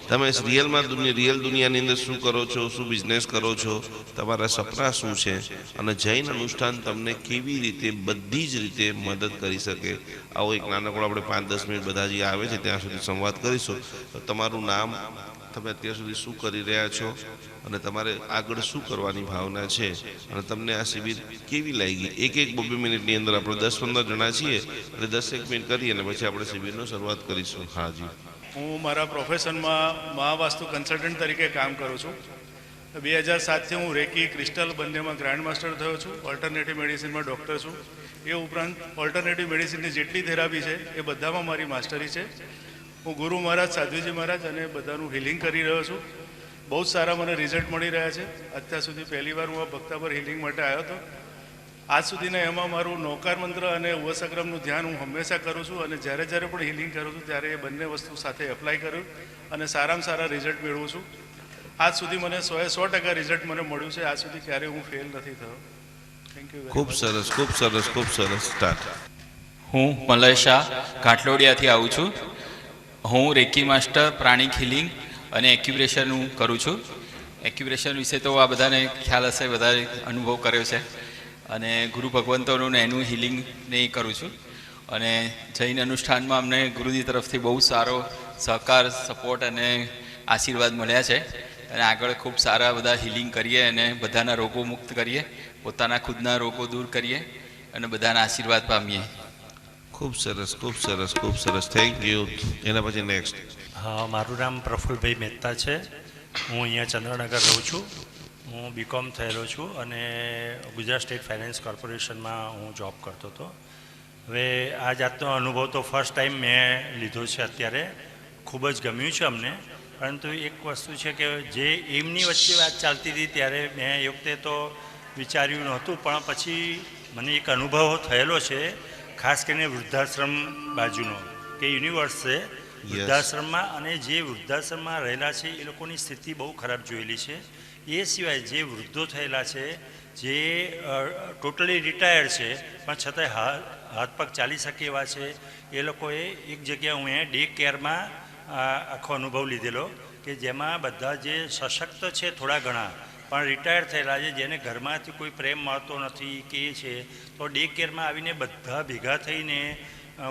તમે રિયલ દુનિયાની અંદર શું કરો છો, શું બિઝનેસ કરો છો, તમારા સપના શું છે, અને જૈન અનુષ્ઠાન તમને કેવી રીતે બધી જ રીતે મદદ કરી શકે. આવો એક નાનકડો આપણે 5-10 મિનિટ બધા જે આવે છે ત્યાં સુધી સંવાદ કરીશું. તો તમારું નામ, તમે અત્યાર સુધી શું કરી રહ્યા છો, અને તમારે આગળ શું કરવાની ભાવના છે, અને તમને આ શિબિર કેવી લાગી, એક 2 મિનિટની અંદર આપણે 10-15 જણા છીએ એટલે 10 મિનિટ કરી અને પછી આપણે શિબિરનો શરૂઆત કરીશું. હાજી. હું મારા પ્રોફેશનમાં મહાવાસ્તુ કન્સલ્ટન્ટ તરીકે કામ કરું છું. 2007થી હું રેકી ક્રિસ્ટલ બંનેમાં ગ્રાન્ડ માસ્ટર થયો છું. ઓલ્ટરનેટિવ મેડિસિનમાં ડૉક્ટર છું. એ ઉપરાંત ઓલ્ટરનેટિવ મેડિસિનની જેટલી થેરાપી છે એ બધામાં મારી માસ્ટરી છે. હું ગુરુ મહારાજ, સાધ્વીજી મહારાજ અને બધાનું હિલિંગ કરી રહ્યો છું. બહુ જ સારા મને રિઝલ્ટ મળી રહ્યા છે. અત્યાર સુધી પહેલીવાર હું આ ભક્તાપર હિલિંગ માટે આવ્યો હતો. આજ સુધીના એમાં મારું નૌકાર મંત્ર અને ઉવસક્રમનું ધ્યાન હું હંમેશા કરું છું, અને જ્યારે પણ હિલિંગ કરું છું ત્યારે એ બંને વસ્તુ સાથે એપ્લાય કરું અને સારામાં સારા રિઝલ્ટ મેળવું છું. આજ સુધી મને 100% રિઝલ્ટ મને મળ્યું છે. આજ સુધી ક્યારેય હું ફેલ નથી થયો. Thank you. ખૂબ સરસ, ખૂબ સરસ, ખૂબ સરસ. સ્ટાર્ટ. હું મલય શાહ ઘાટલોડિયાથી આવું છું. હું રેકી માસ્ટર, પ્રાણિક હિલિંગ અને એક્યુપ્રેશરનું કરું છું. એક્યુપ્રેશર વિશે તો આ બધાને ખ્યાલ હશે, બધાએ અનુભવ કર્યો છે. અને ગુરુ ભગવંતોનું એનું હિલિંગ ને કરું છું. અને જૈન અનુષ્ઠાનમાં અમને ગુરુજી તરફથી બહુ સારો સહકાર, સપોર્ટ અને આશીર્વાદ મળ્યા છે. અને આગળ ખૂબ સારા બધા હિલિંગ કરીએ અને બધાના રોગો મુક્ત કરીએ, પોતાના ખુદના રોગો દૂર કરીએ અને બધાના આશીર્વાદ પામીએ. ખૂબ સરસ, ખૂબ સરસ, ખૂબ સરસ. Thank you. એના પછી નેક્સ્ટ. હા, મારું નામ પ્રફુલભાઈ મહેતા છે. હું અહીંયા ચંદ્રનગર રહું છું. હું બીકોમ થયેલો છું અને ગુજરાત સ્ટેટ ફાઇનાન્સ કોર્પોરેશનમાં હું જોબ કરતો હતો. હવે આ જાતનો અનુભવ તો ફર્સ્ટ ટાઈમ મેં લીધો છે અત્યારે. ખૂબ જ ગમ્યું છે અમને. પરંતુ એક વસ્તુ છે કે જે એમની વચ્ચે વાત ચાલતી હતી ત્યારે મેં એ વખતે તો વિચાર્યું નહોતું, પણ પછી મને એક અનુભવ થયેલો છે, ખાસ કરીને વૃદ્ધાશ્રમ બાજુનો, કે યુનિવર્સ છે વૃદ્ધાશ્રમમાં, અને જે વૃદ્ધાશ્રમમાં રહેલા છે એ લોકોની સ્થિતિ બહુ ખરાબ જોયેલી છે. એ સિવાય જે વૃદ્ધો થયેલા છે, જે ટોટલી રિટાયર્ડ છે પણ છતાંય હાથ પગ ચાલી શકે એવા છે, એ લોકોએ એક જગ્યાએ હું ડે કેરમાં આખો અનુભવ લીધેલો, કે જેમાં બધા જે સશક્ત છે થોડા ઘણા પણ રિટાયર્ડ થયેલા છે, જેને ઘરમાંથી કોઈ પ્રેમ મળતો નથી કે છે, તો ડે કેરમાં આવીને બધા ભેગા થઈને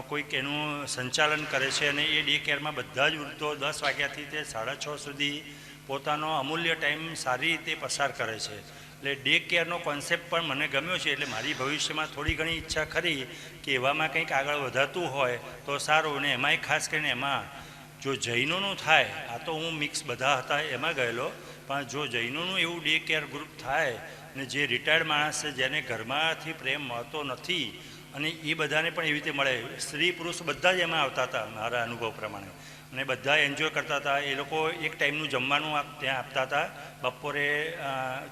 કોઈક એનું સંચાલન કરે છે. અને એ ડે કેરમાં બધા જ વૃદ્ધો 10 વાગ્યાથી તે 6:30 સુધી પોતાનો અમૂલ્ય ટાઈમ સારી રીતે પસાર કરે છે. એટલે ડે કેરનો કોન્સેપ્ટ પણ મને ગમ્યો છે. એટલે મારી ભવિષ્યમાં થોડી ઘણી ઈચ્છા ખરી કે એવામાં કંઈક આગળ વધારતું હોય તો સારું. અને એમાંય ખાસ કરીને એમાં જો જૈનોનું થાય, આ તો હું મિક્સ બધા હતા એમાં ગયેલો, પણ જો જૈનોનું એવું ડે કેર ગ્રુપ થાય ને જે રિટાયર્ડ માણસ છે, જેને ઘરમાંથી પ્રેમ મળતો નથી, અને એ બધાને પણ એવી રીતે મળે, સ્ત્રી પુરુષ બધા જ એમાં આવતા હતા મારા અનુભવ પ્રમાણે, અને બધા એન્જોય કરતા હતા. એ લોકો એક ટાઈમનું જમવાનું ત્યાં આપતા હતા, બપોરે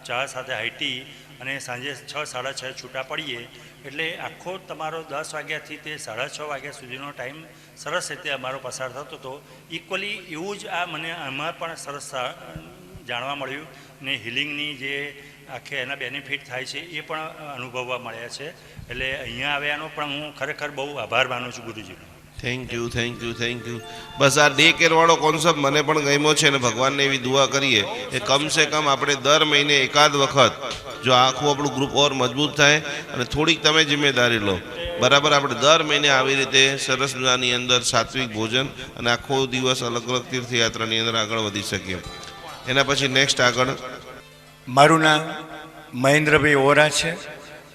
ચા સાથે હાઈટી, અને સાંજે 6-6:30 છૂટા પડીએ. એટલે આખો તમારો 10 વાગ્યાથી તે 6:30 વાગ્યા સુધીનો ટાઈમ સરસ રીતે અમારો પસાર થતો હતો. ઇક્વલી એવું જ આ મને આમાં પણ સરસ જાણવા મળ્યું, ને હિલિંગની જે આખે એના બેનિફિટ થાય છે એ પણ અનુભવવા મળ્યા છે. એટલે અહીંયા આવ્યાનો પણ હું ખરેખર બહુ આભાર માનું છું ગુરુજીનો. Thank you, thank you, thank you. બસ આ ડે કેર વાળો કોન્સેપ્ટ મને પણ ગમ્યો છે, અને ભગવાનને એવી દુઆ કરીએ કે કમસે કમ આપણે દર મહિને એકાદ વખત જો આખું આપણું ગ્રુપ ઓર મજબૂત થાય, અને થોડીક તમે જિમ્મેદારી લો, બરાબર, આપણે દર મહિને આવી રીતે સરસ મજાની અંદર સાત્વિક ભોજન અને આખો દિવસ અલગ અલગ તીર્થયાત્રાની અંદર આગળ વધી શકીએ. એના પછી નેક્સ્ટ આગળ. મારું નામ મહેન્દ્રભાઈ ઓરા છે.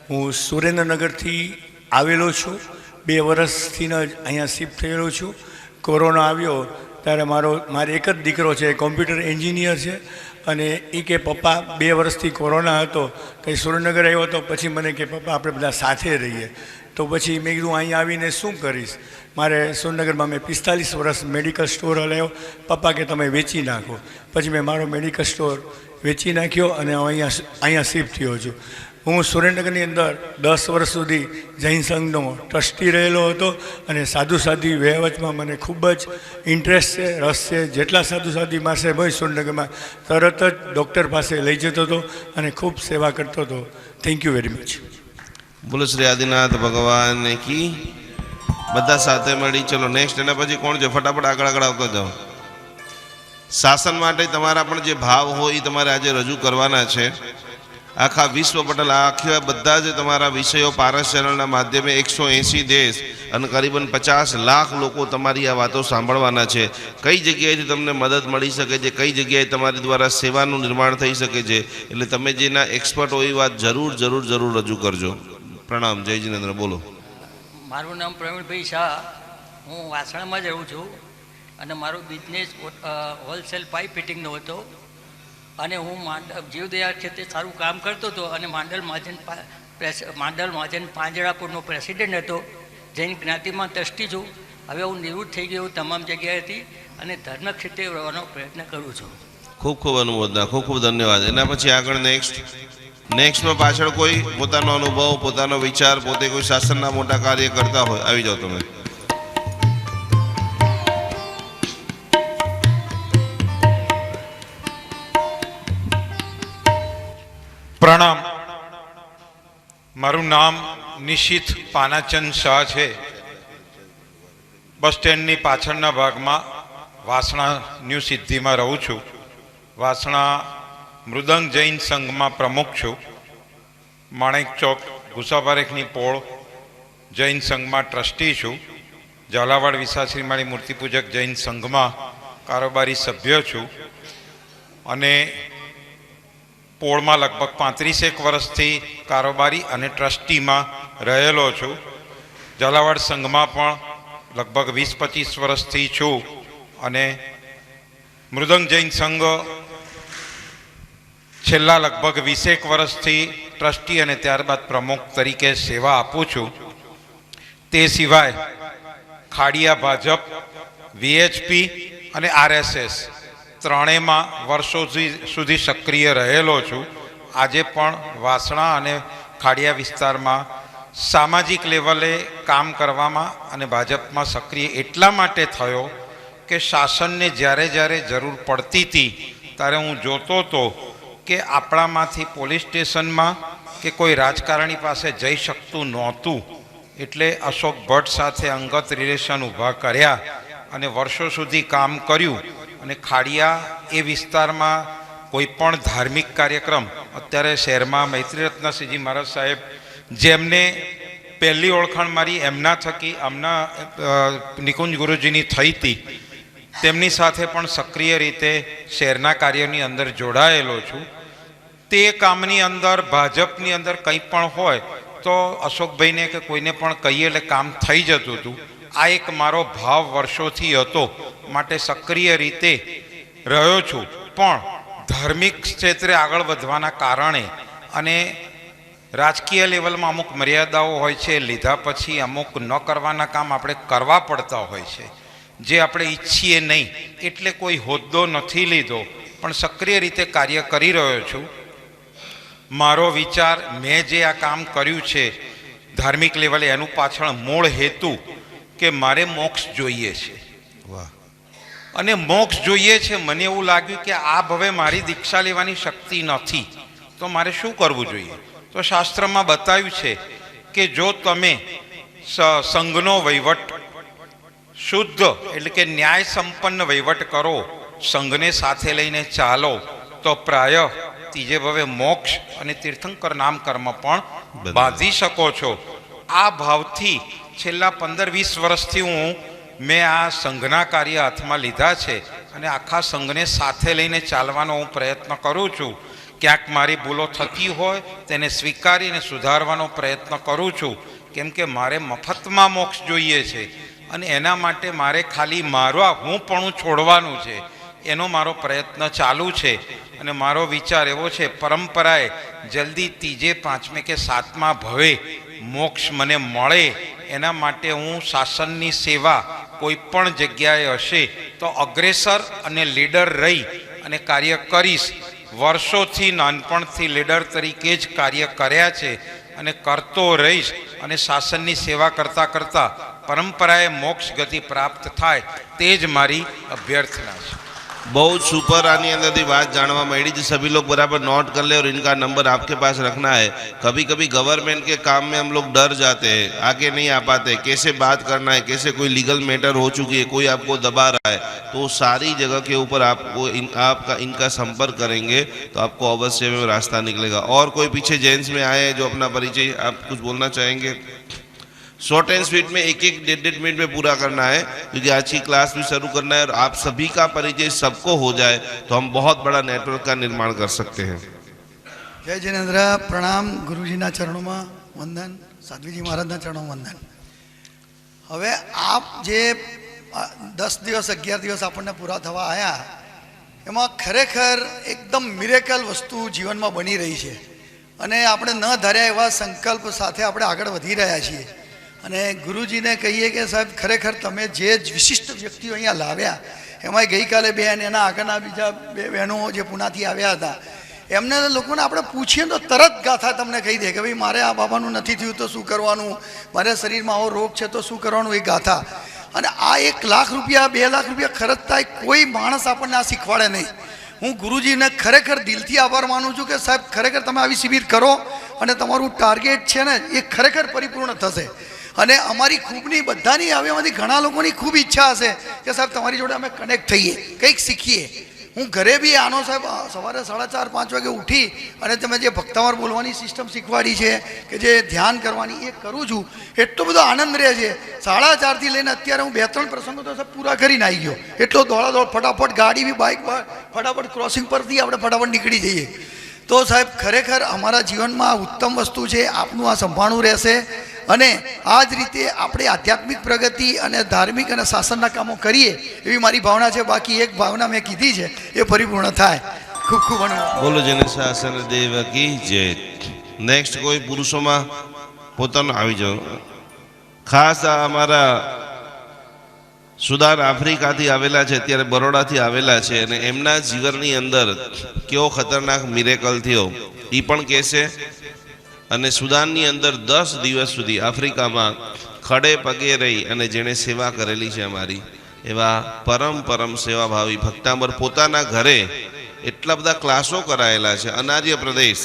હું સુરેન્દ્રનગરથી આવેલો છું. 2 વર્ષથી જ અહીંયા શિફ્ટ થયેલો છું. કોરોના આવ્યો ત્યારે મારે એક જ દીકરો છે, કોમ્પ્યુટર એન્જિનિયર છે, અને એ કે પપ્પા 2 વર્ષથી કોરોના હતો, કંઈ સુરેન્દ્રનગર આવ્યો હતો, પછી મને કે પપ્પા આપણે બધા સાથે રહીએ. તો પછી મેં કીધું અહીંયા આવીને શું કરીશ, મારે સુરેન્દ્રનગરમાં મેં 45 વર્ષ મેડિકલ સ્ટોર હલાવ્યો. પપ્પા કે તમે વેચી નાખો. પછી મેં મારો મેડિકલ સ્ટોર વેચી નાખ્યો અને અહીંયા શિફ્ટ થયો છું. હું સુરેન્દ્રનગરની અંદર 10 વર્ષ સુધી જૈન સંઘનો ટ્રસ્ટી રહેલો હતો, અને સાધુ સાધ્વી વહીવટમાં મને ખૂબ જ ઇન્ટરેસ્ટ છે, રસ છે. જેટલા સાધુ સાધ્વી પાસે હોય સુરેન્દ્રનગરમાં તરત જ ડૉક્ટર પાસે લઈ જતો હતો અને ખૂબ સેવા કરતો હતો. Thank you very much. બોલો શ્રી આદિનાથ ભગવાન કી. બધા સાથે મળી. ચલો નેક્સ્ટ. એના પછી કોણ છે? ફટાફટ આગળ આવતો જાઓ. શાસન માટે તમારા પણ જે ભાવ હોય એ તમારે આજે રજૂ કરવાના છે. આખા વિશ્વ પટલ આખા બધા જ તમારા વિષયો પારસ ચેનલના માધ્યમે 180 દેશ અને કરીબન 50 લાખ લોકો તમારી આ વાતો સાંભળવાના છે. કઈ જગ્યાએથી તમને મદદ મળી શકે છે, કઈ જગ્યાએ તમારી દ્વારા સેવાનું નિર્માણ થઈ શકે છે, એટલે તમે જેના એક્સપર્ટ હોય એ વાત જરૂર જરૂર જરૂર રજૂ કરજો. પ્રણામ. જય જિનેન્દ્ર. બોલો. મારું નામ પ્રવીણભાઈ શાહ, હું વાસણામાં જ રહું છું અને મારો બિઝનેસ હોલસેલ પાઇપ ફિટિંગનો હતો અને હું જીવદયા ક્ષેત્રે સારું કામ કરતો હતો અને માંડલ મહાજન પાંજરાપુરનો પ્રેસિડેન્ટ હતો. જૈન જ્ઞાતિમાં ટ્રસ્ટી છું. હવે હું નિવૃત્ત થઈ ગયો તમામ જગ્યાએથી અને ધર્મ ક્ષેત્રે રહેવાનો પ્રયત્ન કરું છું. ખૂબ ખૂબ અનુમોદના, ખૂબ ખૂબ ધન્યવાદ. એના પછી આગળ નેક્સ્ટમાં પાછળ કોઈ પોતાનો અનુભવ, પોતાનો વિચાર, પોતે કોઈ શાસનના મોટા કાર્ય કરતા હોય, આવી જાઓ તમે. પ્રણામ. મારું નામ નિશિત પાનાચંદ શાહ છે. બસ સ્ટેન્ડની પાછળના ભાગમાં વાસણા ન્યૂ સિદ્ધિમાં રહું છું. વાસણા મૃદંગ જૈન સંઘમાં પ્રમુખ છું. માણેક ચોક ગુસાપારેખની પોળ જૈન સંઘમાં ટ્રસ્ટી છું. ઝાલાવાડ વિસાશ્રીમાળી મૂર્તિપૂજક જૈન સંઘમાં કારોબારી સભ્ય છું અને પોળમાં લગભગ 35 વર્ષથી કારોબારી અને ટ્રસ્ટીમાં રહેલો છું. ઝાલાવાડ સંઘમાં પણ લગભગ 20-25 વર્ષથી છું અને મૃદંગ જૈન સંઘ છેલ્લા લગભગ 20 વર્ષથી ટ્રસ્ટી અને ત્યારબાદ પ્રમુખ તરીકે સેવા આપું છું. તે સિવાય ખાડિયા ભાજપ, VHP અને RSS ત્રણેયમાં વર્ષો સુધી સક્રિય રહેલો છું. આજે પણ વાસણા અને ખાડિયા વિસ્તારમાં સામાજિક લેવલે કામ કરવામાં અને ભાજપમાં સક્રિય એટલા માટે થયો કે શાસનને જ્યારે જ્યારે જરૂર પડતી હતી ત્યારે હું જોતો હતો કે આપણામાંથી પોલીસ સ્ટેશનમાં કે કોઈ રાજકારણી પાસે જઈ શકતું નહોતું. એટલે અશોક ભટ્ટ સાથે અંગત રિલેશન ઊભા કર્યા અને વર્ષો સુધી કામ કર્યું અને ખાડિયા એ વિસ્તારમાં કોઈ પણ ધાર્મિક કાર્યક્રમ, અત્યારે શહેરમાં મૈત્રીરત્નસિંહજી મહારાજ સાહેબ જેમને પહેલી ઓળખાણ મારી એમના થકી આમના નિકુંજ ગુરુજીની થઈ હતી, તેમની સાથે પણ સક્રિય રીતે શહેરના કાર્યની અંદર જોડાયેલો છું. તે કામની અંદર ભાજપની અંદર કંઈ પણ હોય તો અશોકભાઈને કે કોઈને પણ કહીએ એટલે કામ થઈ જતું હતું. આ એક મારો ભાવ વર્ષોથી હતો, માટે સક્રિય રીતે રહ્યો છું. પણ ધાર્મિક ક્ષેત્રે આગળ વધવાના કારણે અને રાજકીય લેવલમાં અમુક મર્યાદાઓ હોય છે, લીધા પછી અમુક ન કરવાના કામ આપણે કરવા પડતા હોય છે જે આપણે ઈચ્છીએ નહીં. એટલે કોઈ હોદ્દો નથી લીધો, પણ સક્રિય રીતે કાર્ય કરી રહ્યો છું. મારો વિચાર, મેં જે આ કામ કર્યું છે ધાર્મિક લેવલે, એનું પાછળ મૂળ હેતુ કે મારે મોક્ષ જોઈએ છે. વાહ. અને મોક્ષ જોઈએ છે. મને એવું લાગ્યું કે આ હવે મારી દીક્ષા લેવાની શક્તિ નથી, તો મારે શું કરવું જોઈએ? તો શાસ્ત્રમાં બતાવ્યું છે કે જો તમે સંઘનો વહીવટ શુદ્ધ એટલે કે ન્યાય સંપન્ન વહીવટ કરો, સંઘને સાથે લઈને ચાલો, તો પ્રાય ત્રીજે ભવે મોક્ષ અને તીર્થંકર નામ કર્મ પણ બાંધી શકો છો. આ ભાવથી છેલ્લા 15-20 વર્ષથી મેં આ સંઘના કાર્ય હાથમાં લીધા છે અને આખા સંઘને સાથે લઈને ચાલવાનો હું પ્રયત્ન કરું છું. ક્યાંક મારી ભૂલો થતી હોય તેને સ્વીકારીને સુધારવાનો પ્રયત્ન કરું છું, કેમ કે મારે મફતમાં મોક્ષ જોઈએ છે અને એના માટે મારે ખાલી હું પણ છોડવાનું છે. એનો મારો પ્રયત્ન ચાલુ છે અને મારો વિચાર એવો છે, પરંપરાએ જલ્દી ત્રીજે, પાંચમે કે સાતમા ભવે મોક્ષ મને મળે એના માટે હું શાસનની સેવા કોઈ પણ જગ્યાએ હશે તો અગ્રેસર અને લીડર રહી અને કાર્ય કરીશ. વર્ષોથી નાનપણથી લીડર તરીકે જ કાર્ય કર્યા છે અને કરતો રહીશ અને શાસનની સેવા કરતાં કરતાં પરંપરાએ મોક્ષ ગતિ પ્રાપ્ત થાય તે જ મારી અભ્યર્થના છે. बहुत सुपर. आनी अंदर की बात जानवा मળી थी. सभी लोग बराबर नोट कर ले और इनका नंबर आपके पास रखना है. कभी कभी गवर्नमेंट के काम में हम लोग डर जाते हैं, आगे नहीं आ पाते, कैसे बात करना है, कैसे कोई लीगल मैटर हो चुकी है, कोई आपको दबा रहा है, तो सारी जगह के ऊपर आपको आपका इनका संपर्क करेंगे तो आपको अवश्य में रास्ता निकलेगा। और कोई पीछे जेंट्स में आए जो अपना परिचय आप कुछ बोलना चाहेंगे? शॉर्ट एंड स्वीट में एक 1.5 मिनट में पूरा करना है, क्योंकि आज की क्लास भी शुरू करना है और आप सभी का परिचय सबको हो जाए तो हम बहुत बड़ा नेटवर्क का निर्माण कर सकते हैं। जय जिनेन्द्र, प्रणाम। गुरुजीना चरणों में वंदन, साध्वीजी महाराजना चरणों में वंदन। हवे आप जे 10 દિવસ 11 દિવસ આપણને પૂરા થવા આવ્યા એમાં ખરેખર એકદમ મિરેકલ વસ્તુ જીવનમાં બની રહી છે અને આપણે ન ધાર્યા એવા સંકલ્પ સાથે આપણે આગળ વધી રહ્યા છીએ અને ગુરુજીને કહીએ કે સાહેબ ખરેખર તમે જે વિશિષ્ટ વ્યક્તિઓ અહીંયા લાવ્યા એમાં ગઈકાલે બેન એના આગળના બીજા 2 બહેનો જે પુનાથી આવ્યા હતા એમને લોકોને આપણે પૂછીએ તો તરત ગાથા તમને કહી દે કે ભાઈ મારે આ બાબાનું નથી થયું તો શું કરવાનું, મારે શરીરમાં આવો રોગ છે તો શું કરવાનું, એ ગાથા। અને આ 1 લાખ રૂપિયા 2 લાખ રૂપિયા ખર્ચ થાય કોઈ માણસ આપણને આ શીખવાડે નહીં। હું ગુરુજીને ખરેખર દિલથી આભાર માનું છું કે સાહેબ ખરેખર તમે આવી શિબિર કરો અને તમારું ટાર્ગેટ છે ને એ ખરેખર પરિપૂર્ણ થશે। અને અમારી ખૂબની બધાની હવે એમાંથી ઘણા લોકોની ખૂબ ઈચ્છા હશે કે સાહેબ તમારી જોડે અમે કનેક્ટ થઈએ, કંઈક શીખીએ। હું ઘરે બી આનો સાહેબ સવારે 4:30-5 વાગે ઉઠી અને તમે જે ભક્તાવાર બોલવાની સિસ્ટમ શીખવાડી છે કે જે ધ્યાન કરવાની એ કરું છું, એટલો બધો આનંદ રહે છે। 4:30થી લઈને અત્યારે હું 2-3 પ્રસંગો તો સાહેબ પૂરા કરીને આવી ગયો। એટલો દોડાદોડ ફટાફટ ગાડી બી બાઇક ફટાફટ ક્રોસિંગ પરથી આપણે ફટાફટ નીકળી જઈએ। તો સાહેબ ખરેખર અમારા જીવનમાં ઉત્તમ વસ્તુ છે, આપનું આ સંભાળવું રહેશે અને આ જ રીતે આપણે આધ્યાત્મિક પ્રગતિ અને ધાર્મિક અને શાસનના કામો કરીએ એવી મારી ભાવના છે। બાકી એક ભાવના મેં કીધી છે એ પરિપૂર્ણ થાય। ખૂબ ખૂબ અનુભવ। બોલો જેને શાસન દેવ की जय। નેક્સ્ટ કોઈ પુરુષોમાં પોતાનો આવી જાઓ। ખાસ આ અમારા સુદાન આફ્રિકાથી આવેલા છે, અત્યારે બરોડાથી આવેલા છે અને એમના જીવનની અંદર કેવો ખતરનાક મિરેકલ થયો એ પણ કહેશે। અને સુદાનની અંદર 10 દિવસ સુધી આફ્રિકામાં ખડે પગે રહી અને જેણે સેવા કરેલી છે અમારી એવા પરમ સેવાભાવી ભક્તામર પોતાના ઘરે એટલા બધા ક્લાસો કરાયેલા છે અનાર્ય પ્રદેશ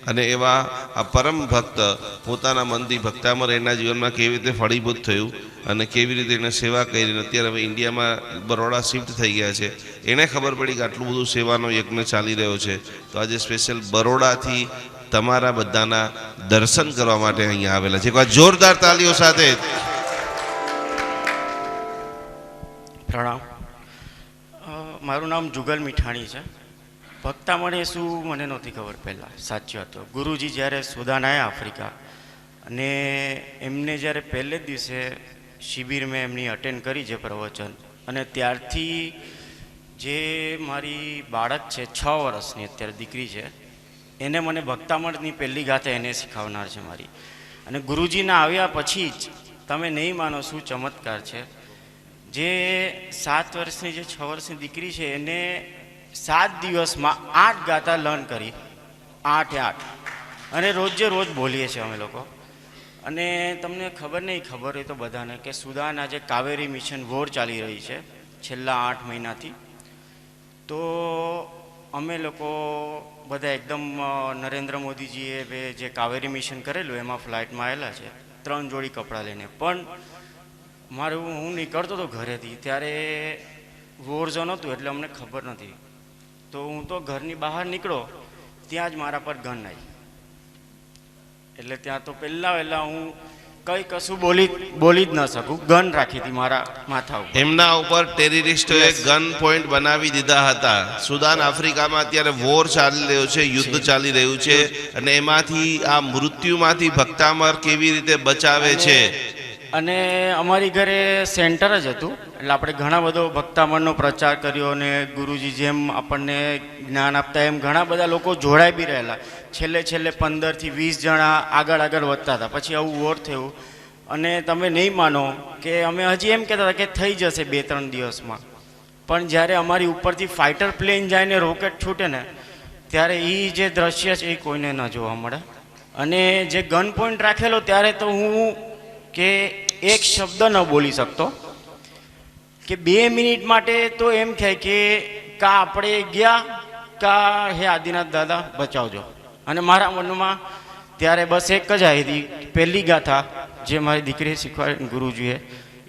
અને એવા આ પરમ ભક્ત પોતાના મનથી ભક્તામર એના જીવનમાં કેવી રીતે ફળીભૂત થયું અને કેવી રીતે એને સેવા કરી। અત્યારે હવે ઇન્ડિયામાં બરોડા શિફ્ટ થઈ ગયા છે। એને ખબર પડી કે આટલું બધું સેવાનો યજ્ઞ ચાલી રહ્યો છે તો આજે સ્પેશિયલ બરોડાથી તમારા બધાના દર્શન કરવા માટે અહીંયા આવેલા છે। એકવાર જોરદાર તાલીઓ સાથે। પ્રણામ। મારું નામ જુગલ મીઠાણી છે। ભક્તામણે શું મને નહોતી ખબર પહેલાં, સાચી વાત। ગુરુજી જ્યારે સુદાન આવ્યા આફ્રિકા અને એમને જ્યારે પહેલે જ દિવસે શિબિર મેં એમની અટેન્ડ કરી છે પ્રવચન, અને ત્યારથી જે મારી બાળક છે 6 વર્ષની અત્યારે દીકરી છે એને મને ભક્તામણની પહેલી ગાથા એને શીખવનાર છે મારી। અને ગુરુજીના આવ્યા પછી જ તમે નહીં માનો શું ચમત્કાર છે। જે 7 વર્ષની જે 6 વર્ષની દીકરી છે એને 7 દિવસમાં 8 ગાથા લર્ન કરી, 8 અને રોજે રોજ બોલીએ છીએ અમે લોકો। અને તમને ખબર નહીં, ખબર હોય તો બધાને કે સુદાન આજે કાવેરી મિશન વોર ચાલી રહી છે છેલ્લા 8 મહિનાથી। તો અમે લોકો બધા એકદમ નરેન્દ્ર મોદીજીએ જે કાવેરી મિશન કરેલું એમાં ફ્લાઇટમાં આવેલા છે 3 જોડી કપડાં લઈને। પણ હું નીકળતો હતો ઘરેથી ત્યારે વોર ઝોન હતું એટલે અમને ખબર નથી, તો હું તો ઘરની બહાર નીકળો ત્યાં જ મારા પર ગન આવી। એટલે ત્યાં તો પહેલાં હું કંઈ કશું બોલી જ ન શકું, ગન રાખી હતી મારા માથા ઉપર। એમના ઉપર ટેરરિસ્ટોએ ગન પોઈન્ટ બનાવી દીધા હતા। સુદાન આફ્રિકામાં અત્યારે વોર ચાલી રહ્યો છે, યુદ્ધ ચાલી રહ્યું છે અને એમાંથી આ મૃત્યુમાંથી ભક્તામર કેવી રીતે બચાવે છે। અને અમારી ઘરે સેન્ટર જ હતું એટલે આપણે ઘણા બધો ભક્તામણનો પ્રચાર કર્યો અને ગુરુજી જેમ આપણને જ્ઞાન આપતા એમ ઘણા બધા લોકો જોડાઈ બી રહેલા। છેલ્લે 15થી 20 જણા આગળ વધતા હતા। પછી આવું વોર થયું અને તમે નહીં માનો કે અમે હજી એમ કહેતા હતા કે થઈ જશે 2-3 દિવસમાં, પણ જ્યારે અમારી ઉપરથી ફાઇટર પ્લેન જાય ને રોકેટ છૂટે ને ત્યારે એ જે દ્રશ્ય છે એ કોઈને ન જોવા મળે। અને જે ગન પોઈન્ટ રાખેલો ત્યારે તો હું કે એક શબ્દ ન બોલી શકતો કે 2 મિનિટ માટે તો એમ થાય કે કા આપણે ગયા કા હે આદિનાથ દાદા બચાવજો। અને મારા મનમાં ત્યારે બસ એક જ આવી હતી પહેલી ગાથા જે મારી દીકરીએ શીખવાડી ગુરુજીએ,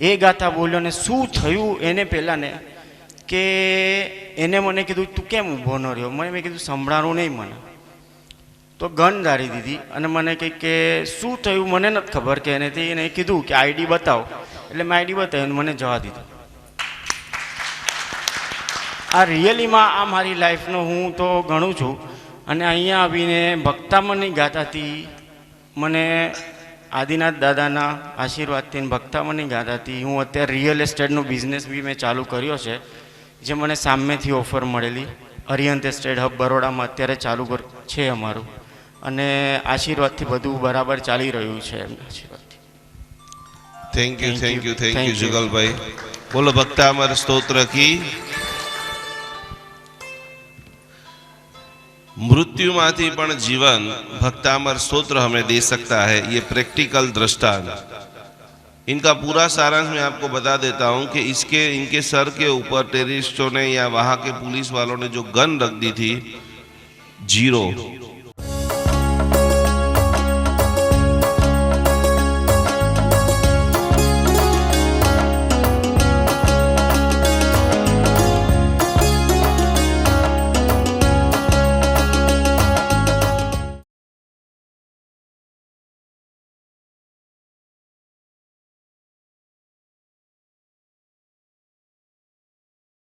એ ગાથા બોલ્યો ને શું થયું એને પહેલાં ને કે એને મને કીધું તું કેમ ઊભો ન રહ્યો, મેં કીધું સંભળાણું નહીં મને. તો ગન ધારી દીધી અને મને કહે કે શું થયું મને નથી ખબર કે એને કીધું કે આઈડી બતાવો, એટલે મેં આઈડી બતાવી અને મને જવા દીધું. આ રિયલીમાં આ મારી લાઈફનો હું તો ગણું છું. અને અહીંયા આવીને ભક્તામણની ગાથાથી મને આદિનાથ દાદાના આશીર્વાદથી અને ભક્તામણની ગાથાથી હું અત્યારે રિયલ એસ્ટેટનો બિઝનેસ બી મેં ચાલુ કર્યો છે, જે મને સામેથી ઓફર મળેલી. અરિહંત એસ્ટેટ હબ બરોડામાં અત્યારે ચાલુ છે અમારું, અને આશીર્વાદથી બધું બરાબર ચાલી રહ્યું છે એમના આશીર્વાદથી. થેન્ક યુ जुगल भाई. बोलो भक्ता अमर स्तोत्र की. मृत्यु माथी पण जीवन भक्तामर स्तोत्र हमें दे सकता है, ये प्रैक्टिकल दृष्टांत. इनका पूरा सारांश मैं आपको बता देता हूं कि इनके सर के ऊपर टेररिस्टों ने या वहां के पुलिस वालों ने जो गन रख दी थी, 0